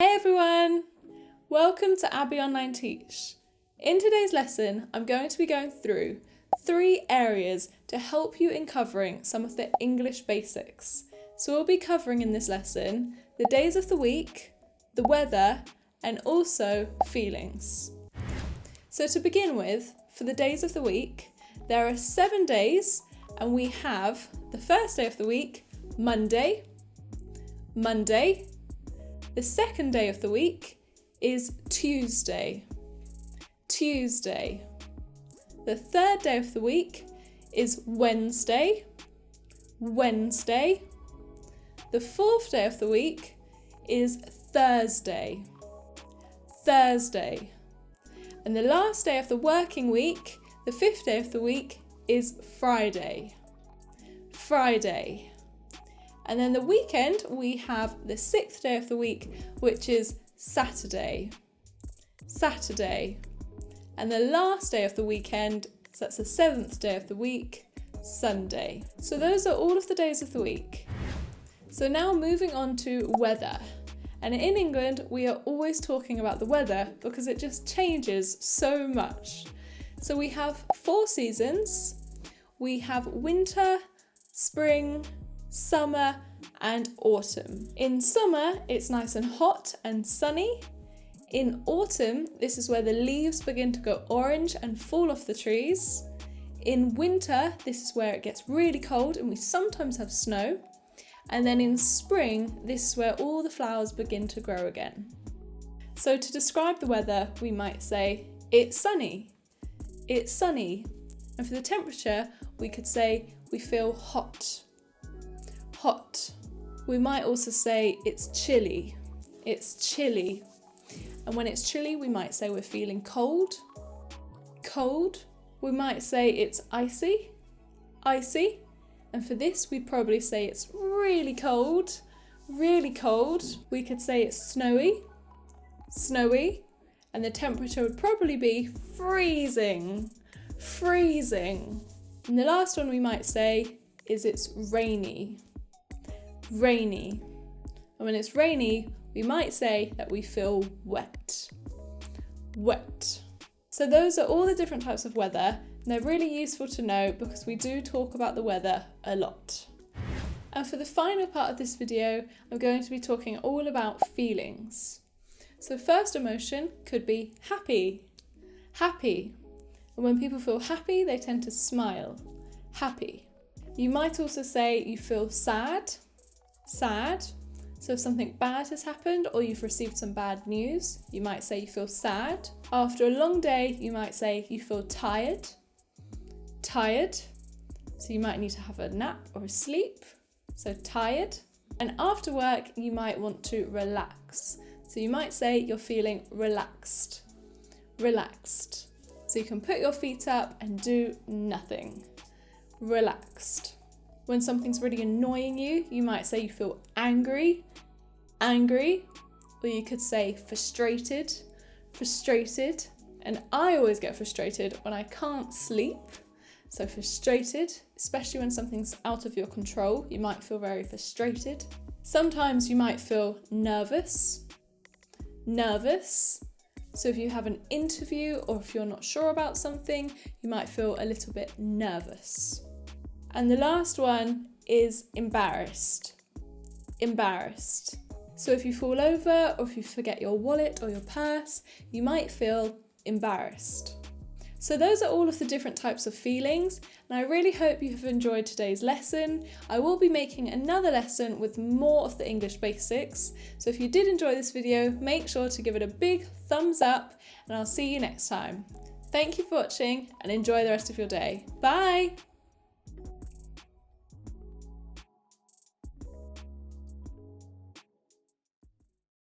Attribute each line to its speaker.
Speaker 1: Hey everyone! Welcome to Abby Online Teach. In today's lesson, I'm going to be going through 3 areas to help you in covering some of the English basics. So we'll be covering in this lesson the days of the week, the weather, and also feelings. So to begin with, for the days of the week, there are 7 days and we have the first day of the week, Monday. The second day of the week is Tuesday. The third day of the week is Wednesday. The fourth day of the week is Thursday. And the last day of the working week, the 5th day of the week, is Friday. And then the weekend, we have the 6th day of the week, which is Saturday. And the last day of the weekend, so that's the 7th day of the week, Sunday. So those are all of the days of the week. So now moving on to weather. And in England, we are always talking about the weather because it just changes so much. So we have 4 seasons. We have winter, spring, summer and autumn. In summer, it's nice and hot and sunny. In autumn, this is where the leaves begin to go orange and fall off the trees. In winter, this is where it gets really cold and we sometimes have snow. And then in spring, this is where all the flowers begin to grow again. So to describe the weather, we might say, it's sunny. And for the temperature, we could say, we feel hot. We might also say it's chilly. And when it's chilly, we might say we're feeling cold. We might say it's icy. And for this, we'd probably say it's really cold. We could say it's snowy. And the temperature would probably be freezing. And the last one we might say is it's rainy. And when it's rainy, we might say that we feel wet. So those are all the different types of weather, and they're really useful to know because we do talk about the weather a lot. And for the final part of this video, I'm going to be talking all about feelings. So first emotion could be happy. And when people feel happy, they tend to smile. Happy. You might also say you feel sad. So if something bad has happened or you've received some bad news, you might say you feel sad. After a long day, you might say you feel tired. So you might need to have a nap or a sleep. So tired. And after work, you might want to relax. So you might say you're feeling relaxed. So you can put your feet up and do nothing. Relaxed. When something's really annoying you, you might say you feel angry. Or you could say frustrated. And I always get frustrated when I can't sleep. So frustrated, especially when something's out of your control, you might feel very frustrated. Sometimes you might feel nervous. So if you have an interview or if you're not sure about something, you might feel a little bit nervous. And the last one is embarrassed. So if you fall over or if you forget your wallet or your purse, you might feel embarrassed. So those are all of the different types of feelings, and I really hope you have enjoyed today's lesson. I will be making another lesson with more of the English basics. So if you did enjoy this video, make sure to give it a big thumbs up, and I'll see you next time. Thank you for watching and enjoy the rest of your day. Bye!